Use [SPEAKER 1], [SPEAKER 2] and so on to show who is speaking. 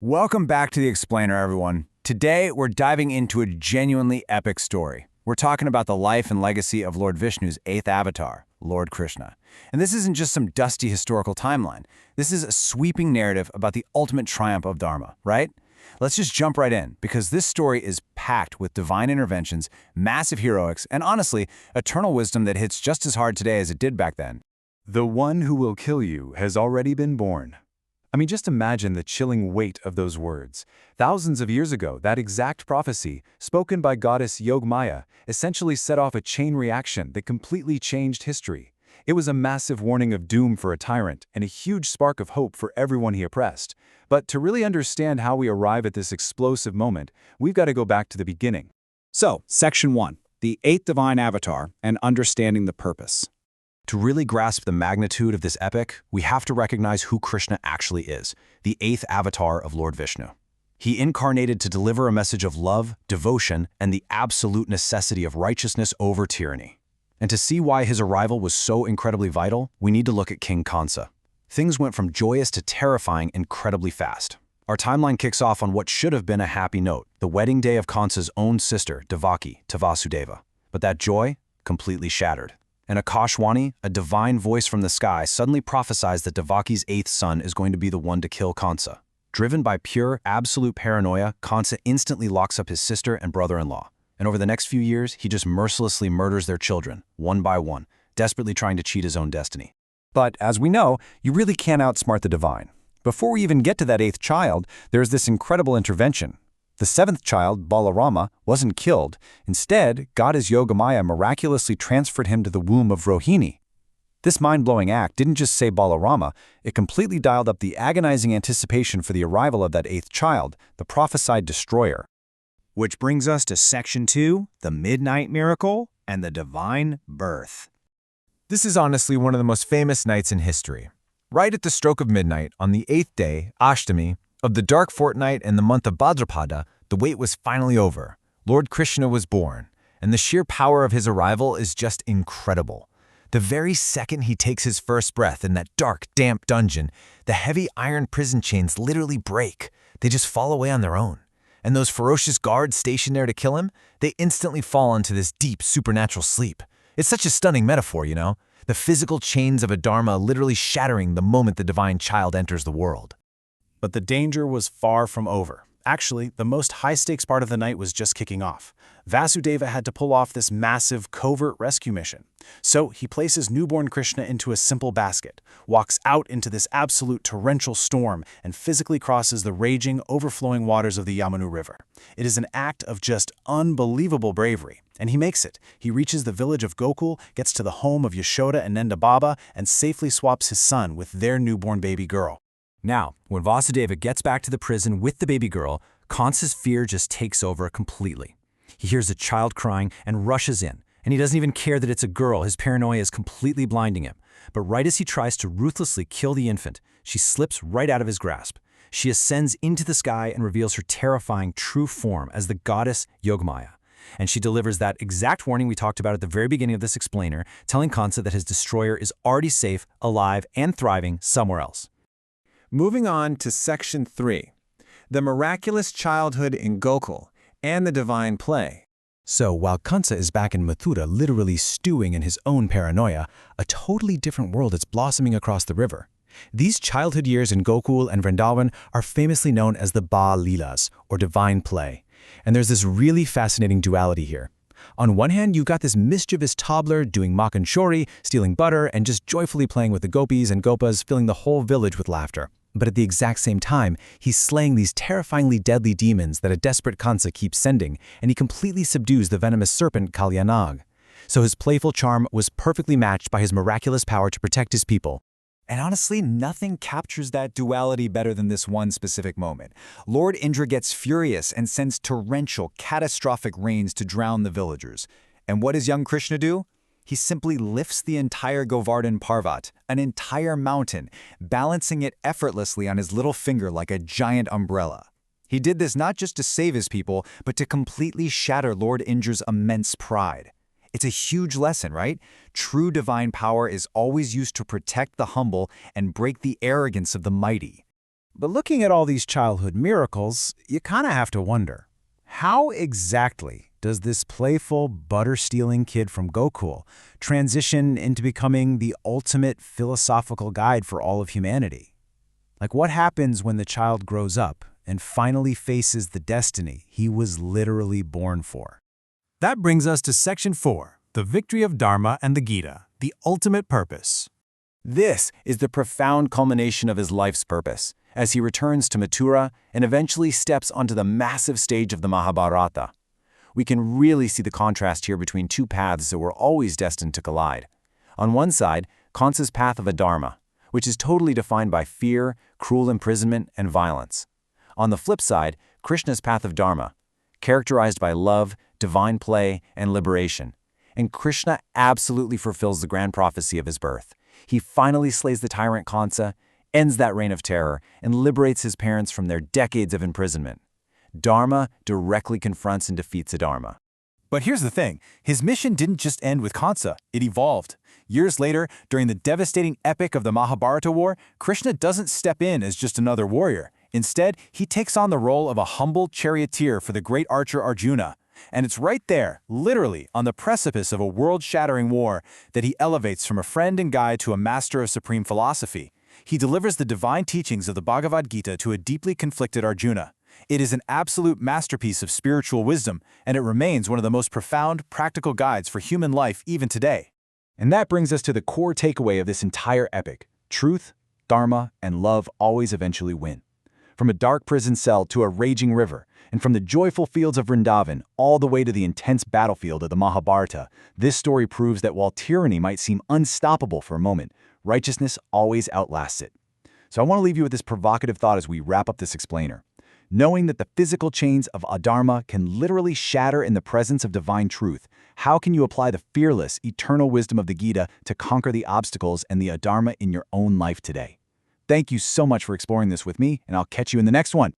[SPEAKER 1] Welcome back to The Explainer, everyone. Today, we're diving into a genuinely epic story. We're talking about the life and legacy of Lord Vishnu's eighth avatar, Lord Krishna. And this isn't just some dusty historical timeline. This is a sweeping narrative about the ultimate triumph of Dharma, right? Let's just jump right in, because this story is packed with divine interventions, massive heroics, and honestly, eternal wisdom that hits just as hard today as it did back then.
[SPEAKER 2] The one who will kill you has already been born. I mean, just imagine the chilling weight of those words. Thousands of years ago, that exact prophecy, spoken by goddess Yogmaya, essentially set off a chain reaction that completely changed history. It was a massive warning of doom for a tyrant and a huge spark of hope for everyone he oppressed. But to really understand how we arrive at this explosive moment, we've got to go back to the beginning.
[SPEAKER 3] So, Section 1, the eighth divine avatar and understanding the purpose.
[SPEAKER 4] To really grasp the magnitude of this epic, we have to recognize who Krishna actually is, the eighth avatar of Lord Vishnu. He incarnated to deliver a message of love, devotion, and the absolute necessity of righteousness over tyranny. And to see why his arrival was so incredibly vital, we need to look at King Kansa. Things went from joyous to terrifying incredibly fast. Our timeline kicks off on what should have been a happy note, the wedding day of Kansa's own sister, Devaki, to Vasudeva. But that joy completely shattered. And Akashwani, a divine voice from the sky, suddenly prophesies that Devaki's eighth son is going to be the one to kill Kansa. Driven by pure, absolute paranoia, Kansa instantly locks up his sister and brother-in-law. And over the next few years, he just mercilessly murders their children, one by one, desperately trying to cheat his own destiny.
[SPEAKER 2] But as we know, you really can't outsmart the divine. Before we even get to that eighth child, there's this incredible intervention. The seventh child, Balarama, wasn't killed. Instead, goddess Yogamaya miraculously transferred him to the womb of Rohini. This mind-blowing act didn't just save Balarama, it completely dialed up the agonizing anticipation for the arrival of that eighth child, the prophesied destroyer.
[SPEAKER 3] Which brings us to Section 2, the Midnight Miracle and the Divine Birth.
[SPEAKER 1] This is honestly one of the most famous nights in history. Right at the stroke of midnight, on the eighth day, Ashtami, of the dark fortnight and the month of Bhadrapada, the wait was finally over. Lord Krishna was born, and the sheer power of his arrival is just incredible. The very second he takes his first breath in that dark, damp dungeon, the heavy iron prison chains literally break. They just fall away on their own. And those ferocious guards stationed there to kill him, they instantly fall into this deep, supernatural sleep. It's such a stunning metaphor, you know? The physical chains of a dharma literally shattering the moment the divine child enters the world.
[SPEAKER 3] But the danger was far from over. Actually, the most high-stakes part of the night was just kicking off. Vasudeva had to pull off this massive covert rescue mission. So he places newborn Krishna into a simple basket, walks out into this absolute torrential storm, and physically crosses the raging, overflowing waters of the Yamuna River. It is an act of just unbelievable bravery. And he makes it. He reaches the village of Gokul, gets to the home of Yashoda and Nanda Baba, and safely swaps his son with their newborn baby girl.
[SPEAKER 4] Now, when Vasudeva gets back to the prison with the baby girl, Kansa's fear just takes over completely. He hears a child crying and rushes in, and he doesn't even care that it's a girl. His paranoia is completely blinding him. But right as he tries to ruthlessly kill the infant, she slips right out of his grasp. She ascends into the sky and reveals her terrifying true form as the goddess Yogmaya. And she delivers that exact warning we talked about at the very beginning of this explainer, telling Kansa that his destroyer is already safe, alive, and thriving somewhere else.
[SPEAKER 1] Moving on to Section 3, the miraculous childhood in Gokul and the divine play.
[SPEAKER 4] So, while Kansa is back in Mathura literally stewing in his own paranoia, a totally different world is blossoming across the river. These childhood years in Gokul and Vrindavan are famously known as the Ba-Leelas, or divine play. And there's this really fascinating duality here. On one hand, you've got this mischievous toddler doing makanchori, stealing butter, and just joyfully playing with the gopis and gopas, filling the whole village with laughter. But at the exact same time, he's slaying these terrifyingly deadly demons that a desperate Kansa keeps sending, and he completely subdues the venomous serpent Kalyanag. So his playful charm was perfectly matched by his miraculous power to protect his people.
[SPEAKER 5] And honestly, nothing captures that duality better than this one specific moment. Lord Indra gets furious and sends torrential, catastrophic rains to drown the villagers. And what does young Krishna do? He simply lifts the entire Govardhan Parvat, an entire mountain, balancing it effortlessly on his little finger like a giant umbrella. He did this not just to save his people, but to completely shatter Lord Indra's immense pride. It's a huge lesson, right? True divine power is always used to protect the humble and break the arrogance of the mighty.
[SPEAKER 3] But looking at all these childhood miracles, you kind of have to wonder, how exactly does this playful, butter-stealing kid from Gokul transition into becoming the ultimate philosophical guide for all of humanity? Like, what happens when the child grows up and finally faces the destiny he was literally born for?
[SPEAKER 6] That brings us to Section 4, the victory of Dharma and the Gita, the ultimate purpose.
[SPEAKER 4] This is the profound culmination of his life's purpose, as he returns to Mathura and eventually steps onto the massive stage of the Mahabharata. We can really see the contrast here between two paths that were always destined to collide. On one side, Kansa's path of Adharma, which is totally defined by fear, cruel imprisonment, and violence. On the flip side, Krishna's path of Dharma, characterized by love, divine play, and liberation. And Krishna absolutely fulfills the grand prophecy of his birth. He finally slays the tyrant Kansa, ends that reign of terror, and liberates his parents from their decades of imprisonment. Dharma directly confronts and defeats Adharma.
[SPEAKER 3] But here's the thing, his mission didn't just end with Kansa, it evolved. Years later, during the devastating epic of the Mahabharata War, Krishna doesn't step in as just another warrior. Instead, he takes on the role of a humble charioteer for the great archer Arjuna. And it's right there, literally, on the precipice of a world-shattering war, that he elevates from a friend and guide to a master of supreme philosophy. He delivers the divine teachings of the Bhagavad Gita to a deeply conflicted Arjuna. It is an absolute masterpiece of spiritual wisdom, and it remains one of the most profound, practical guides for human life even today.
[SPEAKER 2] And that brings us to the core takeaway of this entire epic. Truth, Dharma, and love always eventually win. From a dark prison cell to a raging river, and from the joyful fields of Vrindavan all the way to the intense battlefield of the Mahabharata, this story proves that while tyranny might seem unstoppable for a moment, righteousness always outlasts it. So I want to leave you with this provocative thought as we wrap up this explainer. Knowing that the physical chains of Adharma can literally shatter in the presence of divine truth, how can you apply the fearless, eternal wisdom of the Gita to conquer the obstacles and the Adharma in your own life today? Thank you so much for exploring this with me, and I'll catch you in the next one.